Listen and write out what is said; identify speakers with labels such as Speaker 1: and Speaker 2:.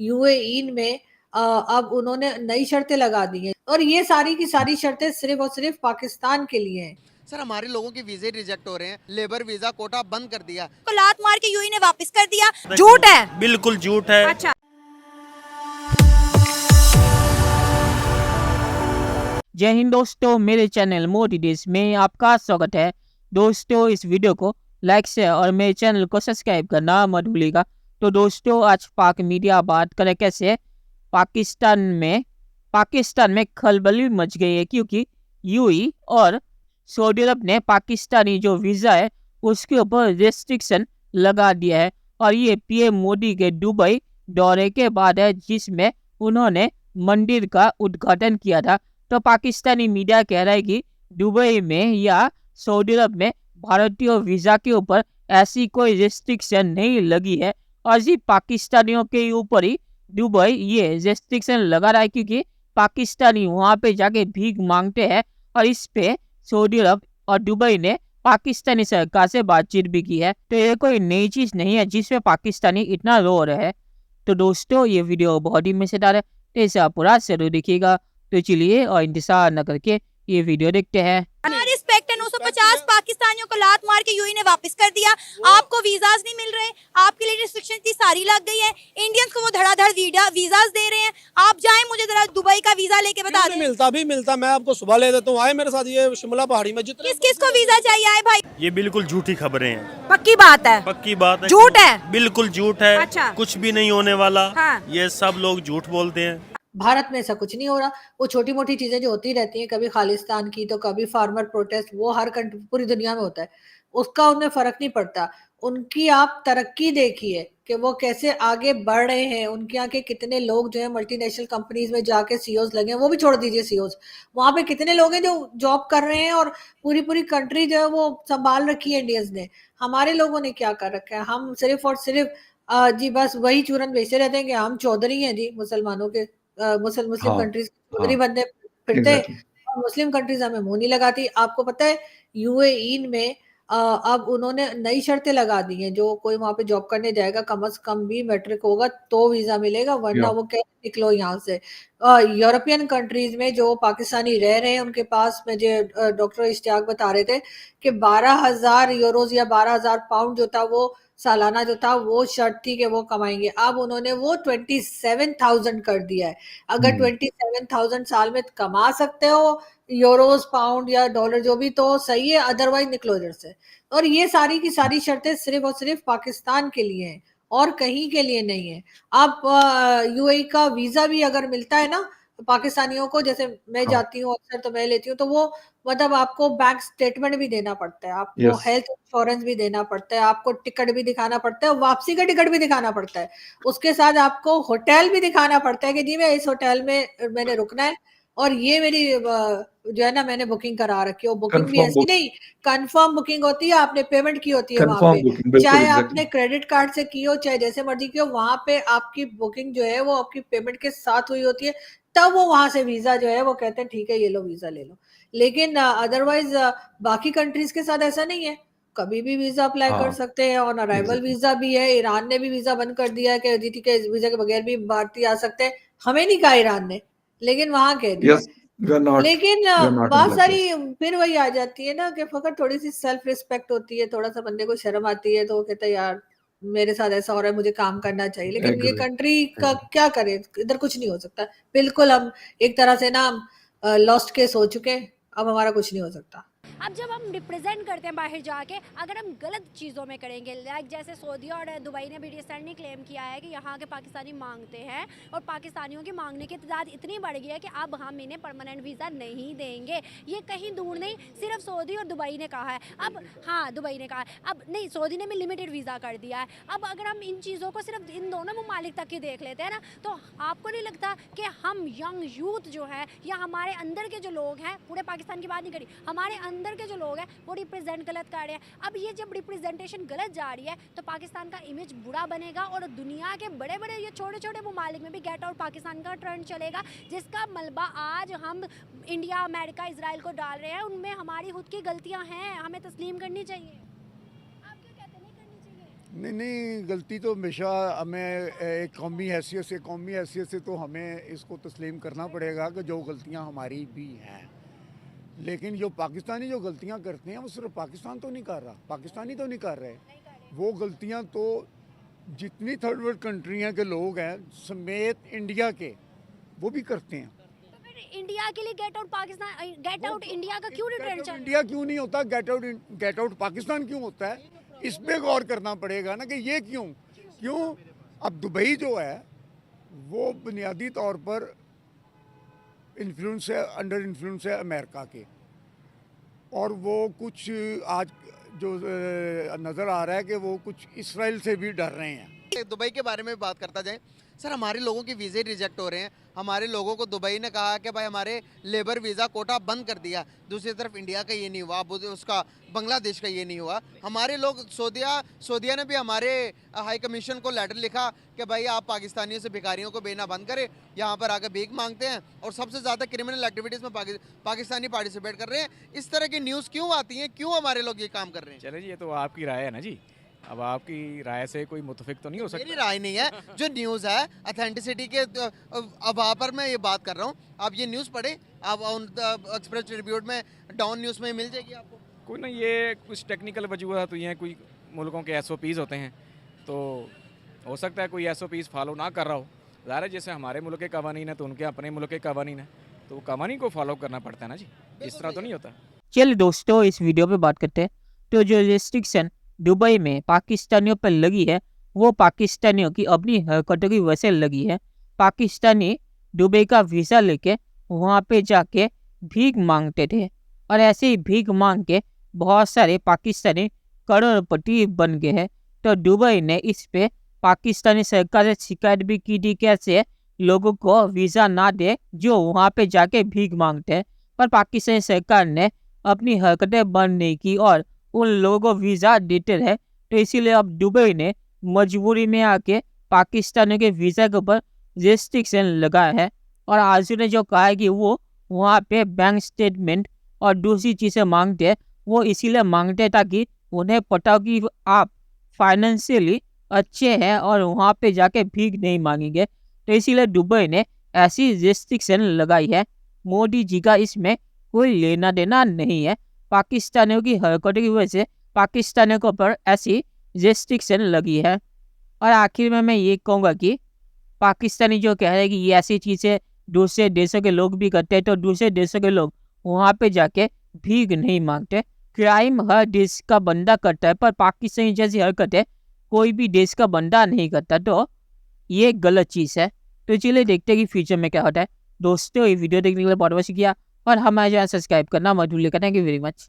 Speaker 1: UAE में अब उन्होंने नई शर्तें लगा दी हैं और ये सारी की सारी शर्तें सिर्फ और सिर्फ पाकिस्तान के लिए हैं।
Speaker 2: सर हमारे लोगों के वीजे रिजेक्ट हो रहे हैं, लेबर वीजा कोटा बंद कर दिया,
Speaker 3: को लात मार के यूएई ने वापस कर दिया। झूठ है,
Speaker 4: बिल्कुल झूठ है।
Speaker 3: अच्छा।
Speaker 5: जय हिंद दोस्तों, मेरे चैनल मोदी देश में आपका स्वागत है। दोस्तों इस वीडियो को लाइक शेयर और मेरे चैनल को सब्सक्राइब करना मत भूलिएगा। तो दोस्तों आज पाक मीडिया बात करें कैसे पाकिस्तान में खलबली मच गई है, क्योंकि यूएई और सऊदी अरब ने पाकिस्तानी जो वीज़ा है उसके ऊपर रेस्ट्रिक्शन लगा दिया है। और ये पीएम मोदी के दुबई दौरे के बाद है, जिसमें उन्होंने मंदिर का उद्घाटन किया था। तो पाकिस्तानी मीडिया कह रहा है कि दुबई में या सऊदी अरब में भारतीय वीज़ा के ऊपर ऐसी कोई रेस्ट्रिक्शन नहीं लगी है, और सिर्फ पाकिस्तानियों के ऊपर ही दुबई ये रेस्ट्रिक्शन लगा रहा है, क्योंकि पाकिस्तानी वहाँ पे जाके भीख मांगते हैं। और इस पे सऊदी अरब और दुबई ने पाकिस्तानी सरकार से बातचीत भी की है। तो ये कोई नई चीज़ नहीं है जिसमें पाकिस्तानी इतना रो रहे हैं। तो दोस्तों ये वीडियो बहुत ही मजेदार है, तो इसे आप पूरा जरूर देखिएगा। तो चलिए और इंतजार न करके ये वीडियो देखते हैं।
Speaker 3: रिस्पेक्ट है, 950 पाकिस्तानियों को लात मार के यूएई ने वापस कर दिया। आपको वीजाज नहीं मिल रहे, आपके लिए रिस्ट्रिक्शन इतनी सारी लग गई है। इंडियंस को वो धड़ाधड़ वीजाज दे रहे हैं। आप जाएं, मुझे जरा दुबई का वीजा लेके बता दें।
Speaker 6: मिलता मैं आपको सुबह ले देता हूँ। आए मेरे साथ ये शिमला पहाड़ी में जितने
Speaker 3: किस किस को वीजा चाहिए? आए भाई।
Speaker 4: ये बिल्कुल झूठी खबरें हैं।
Speaker 3: पक्की बात है,
Speaker 4: पक्की बात है,
Speaker 3: झूठ है,
Speaker 4: बिल्कुल झूठ है।
Speaker 3: अच्छा।
Speaker 4: कुछ भी नहीं होने वाला।
Speaker 3: हाँ।
Speaker 4: ये सब लोग झूठ बोलते हैं।
Speaker 1: भारत में ऐसा कुछ नहीं हो रहा। वो छोटी मोटी चीजें जो होती रहती हैं, कभी खालिस्तान की तो कभी फार्मर प्रोटेस्ट, वो हर कंट्री पूरी दुनिया में होता है, उसका उनमें फर्क नहीं पड़ता। उनकी आप तरक्की देखिए कि वो कैसे आगे बढ़ रहे हैं। उनके यहाँ के कितने लोग जो है मल्टीनेशनल कंपनीज में जाके सीईओज लगे हैं, वो भी छोड़ दीजिए सीईओज, वहां पे कितने लोग हैं जो जॉब कर रहे हैं और पूरी पूरी कंट्री जो है वो संभाल रखी है इंडियंस ने। हमारे लोगों ने क्या कर रखा है? हम सिर्फ और सिर्फ जी बस वही चूरन बेचते रहते हैं कि हम चौधरी हैं जी मुसलमानों के। मुस्लिम कंट्रीज चौधरी बनते फिरते हैं और मुस्लिम कंट्रीज हमें मुंह नहीं लगाती। आपको पता है यूएई में अब उन्होंने नई शर्तें लगा दी हैं, जो कोई वहां पे जॉब करने जाएगा कम से कम भी मैट्रिक होगा तो वीजा मिलेगा, वरना वो कह निकलो यहाँ से। यूरोपियन कंट्रीज में जो पाकिस्तानी रह रहे हैं उनके पास, मुझे डॉक्टर इश्तियाक बता रहे थे कि 12,000 यूरोज या 12,000 पाउंड जो था वो सालाना जो था वो शर्त थी कि वो कमाएंगे। अब उन्होंने वो 27,000 कर दिया है। अगर 27,000 साल में कमा सकते हो यूरोज, पाउंड या डॉलर जो भी, तो सही है, अदरवाइज निकलो इधर से। और ये सारी की सारी शर्तें सिर्फ और सिर्फ पाकिस्तान के लिए हैं और कहीं के लिए नहीं है। आप यूएई का वीजा भी अगर मिलता है ना पाकिस्तानियों को, जैसे मैं जाती हूँ अक्सर तो मैं लेती हूँ, तो वो मतलब आपको बैंक स्टेटमेंट भी देना पड़ता है, आपको हेल्थ इंश्योरेंस भी देना पड़ता है, आपको टिकट भी दिखाना पड़ता है, वापसी का टिकट भी दिखाना पड़ता है। उसके साथ आपको होटल भी दिखाना पड़ता है कि जी मैं इस होटल में मैंने रुकना है और ये मेरी जो है ना मैंने बुकिंग करा रखी है। बुकिंग भी ऐसी नहीं, कंफर्म बुकिंग होती है, आपने पेमेंट की होती है वहां पे, चाहे आपने क्रेडिट कार्ड से की हो चाहे जैसे मर्जी की हो, वहां पे आपकी बुकिंग जो है वो आपकी पेमेंट के साथ हुई होती है। तब वो वहां से वीजा जो है वो कहते हैं ठीक है ये लो वीजा ले लो। लेकिन अदरवाइज बाकी कंट्रीज के साथ ऐसा नहीं है, कभी भी वीजा अप्लाई कर सकते हैं। ऑन अराइवल वीजा भी है। ईरान ने भी वीजा बंद कर दिया है कि जीटी के वीजा के बगैर भी भारतीय आ सकते हैं। हमें नहीं कहा ईरान ने, लेकिन वहां कह दिया। लेकिन बहुत सारी फिर वही आ जाती है ना कि फकत थोड़ी सी सेल्फ रिस्पेक्ट होती है, थोड़ा सा बंदे को शर्म आती है, तो वो कहता है यार मेरे साथ ऐसा हो रहा है, मुझे काम करना चाहिए। लेकिन ये कंट्री का क्या करे, इधर कुछ नहीं हो सकता। बिल्कुल हम एक तरह से ना लॉस्ट केस हो चुके हैं, अब हमारा कुछ नहीं हो सकता।
Speaker 3: अब जब हम रिप्रेजेंट करते हैं बाहर जाके, अगर हम गलत चीज़ों में करेंगे, लाइक जैसे सऊदी और दुबई ने भी रिसेंटली क्लेम किया है कि यहाँ के पाकिस्तानी मांगते हैं और पाकिस्तानियों की मांगने की तादाद इतनी बढ़ गई है कि अब हम इन्हें परमानेंट वीज़ा नहीं देंगे। ये कहीं दूर नहीं, सिर्फ सऊदी और दुबई ने कहा है। अब हाँ, दुबई ने कहा है, अब नहीं, सऊदी ने भी लिमिटेड वीज़ा कर दिया है। अब अगर हम इन चीज़ों को सिर्फ इन दोनों ममालिक तक ही देख लेते हैं ना, तो आपको नहीं लगता कि हम यंग यूथ जो है या हमारे अंदर के जो लोग हैं, पूरे पाकिस्तान की बात नहीं करी, हमारे अंदर के जो लोग हैं वो रिप्रेजेंट गलत कर रहे हैं। अब ये जब रिप्रेजेंटेशन गलत जा रही है तो पाकिस्तान का इमेज बुरा बनेगा और दुनिया के बड़े बड़े ये छोटे छोटे ममालिक में भी गेट आउट पाकिस्तान का ट्रेंड चलेगा, जिसका मलबा आज हम इंडिया, अमेरिका, इजराइल को डाल रहे हैं। उनमें हमारी खुद की गलतियां हैं, हमें तस्लीम करनी चाहिए। आप क्या कहते हैं, नहीं करनी चाहिए?
Speaker 7: नहीं नहीं, गलती तो हमेशा हमें एक कौमी हैसियत से तो हमें इसको तस्लीम करना पड़ेगा कि जो गलतियां हमारी भी हैं, लेकिन जो पाकिस्तानी जो गलतियां करते हैं वो सिर्फ पाकिस्तान तो नहीं कर रहा, पाकिस्तानी तो नहीं कर रहे, वो गलतियां तो जितनी थर्ड वर्ल्ड कंट्रियां के लोग हैं समेत इंडिया के वो भी करते हैं।
Speaker 3: तो फिर इंडिया के लिए get out Pakistan, get out India का क्यों नहीं ट्रेंड चल रहा है?
Speaker 7: इंडिया क्यों नहीं होता, गेट आउट पाकिस्तान क्यों होता है, इस पे गौर करना पड़ेगा ना कि ये क्यों। अब दुबई जो है वो बुनियादी तौर पर अंडर इन्फ्लुएंस है अमेरिका के, और वो कुछ आज जो नज़र आ रहा है कि वो कुछ इसराइल से भी डर रहे हैं।
Speaker 2: दुबई के बारे में बात करता जाए सर, हमारे लोगों के वीज़े रिजेक्ट हो रहे हैं। हमारे लोगों को दुबई ने कहा कि भाई हमारे लेबर वीज़ा कोटा बंद कर दिया। दूसरी तरफ इंडिया का ये नहीं हुआ, उसका बांग्लादेश का ये नहीं हुआ। हमारे लोग सऊदिया ने भी हमारे हाई कमीशन को लेटर लिखा कि भाई आप पाकिस्तानियों से भिखारियों को भेजना बंद करें, यहाँ पर आकर भीख मांगते हैं और सबसे ज़्यादा क्रिमिनल एक्टिविटीज़ में पाकिस्तानी पार्टिसिपेट कर रहे हैं। इस तरह की न्यूज़ क्यों आती हैं, क्यों हमारे लोग ये काम कर रहे हैं?
Speaker 8: चले जी, ये तो आपकी राय है ना जी, अब आपकी राय से कोई मुतफिक तो नहीं हो
Speaker 2: मेरी
Speaker 8: सकता।
Speaker 2: राय नहीं है, जो न्यूज़ है अथेंटिसिटी के अभाव पर मैं ये बात कर रहा हूँ। आप ये न्यूज़ पढ़े, आप एक्सप्रेस ट्रिब्यूट में डाउन न्यूज़ में मिल जाएगी आपको।
Speaker 8: कोई ना, ये कुछ टेक्निकल वजूहत हुई हैं, कोई मुल्कों के SOPs होते हैं, तो हो सकता है कोई SOPs फॉलो ना कर रहा हो। ज़ाहिर है जैसे हमारे मुल्क के कवानीन है तो उनके अपने मुल्क के कवानीन है, तो वो कवानीन को फॉलो करना पड़ता है ना जी, इस तरह तो नहीं होता।
Speaker 5: चलिए दोस्तों, इस वीडियो पे बात करते हैं। तो जो रिस्ट्रिक्शन दुबई में पाकिस्तानियों पर लगी है वो पाकिस्तानियों की अपनी हरकतों की वजह से लगी है। पाकिस्तानी दुबई का वीज़ा लेके वहाँ पे जाके भीख मांगते थे और ऐसे ही भीख मांग के बहुत सारे पाकिस्तानी करोड़पति बन गए हैं। तो दुबई ने इस पे पाकिस्तानी सरकार से शिकायत भी की थी कैसे लोगों को वीज़ा ना दे जो वहाँ पे जाके भीख मांगते हैं, पर पाकिस्तानी सरकार ने अपनी हरकतें बंद नहीं की और उन लोगों को वीज़ा देते रहे। तो इसीलिए अब दुबई ने मजबूरी में आके पाकिस्तानियों के वीज़ा के ऊपर रिस्ट्रिक्शन लगाया है और आजू ने जो कहा है कि वो वहाँ पे बैंक स्टेटमेंट और दूसरी चीज़ें मांगते हैं, वो इसीलिए मांगते हैं ताकि उन्हें पता हो कि आप फाइनेंशियली अच्छे हैं और वहाँ पे जाके भीख नहीं मांगेंगे। तो इसीलिए दुबई ने ऐसी रिस्ट्रिक्शन लगाई है। मोदी जी का इसमें कोई लेना देना नहीं है। पाकिस्तानियों की हरकतों की वजह से पाकिस्तानियों के ऊपर ऐसी रिस्ट्रिक्शन लगी है। और आखिर में मैं ये कहूँगा कि पाकिस्तानी जो कह रहे हैं कि ये ऐसी चीज़ें दूसरे देशों के लोग भी करते हैं, तो दूसरे देशों के लोग वहाँ पे जाके भीख नहीं मांगते। क्राइम हर देश का बंदा करता है, पर पाकिस्तानी जैसी हरकतें कोई भी देश का बंदा नहीं करता, तो ये गलत चीज़ है। तो चलिए देखते हैं कि फ्यूचर में क्या होता है। दोस्तों, ये वीडियो देखने के लिए बहुत बहुत शुक्रिया और हमारे चैनल सब्सक्राइब करना मत भूलिएगा। Thank you very much.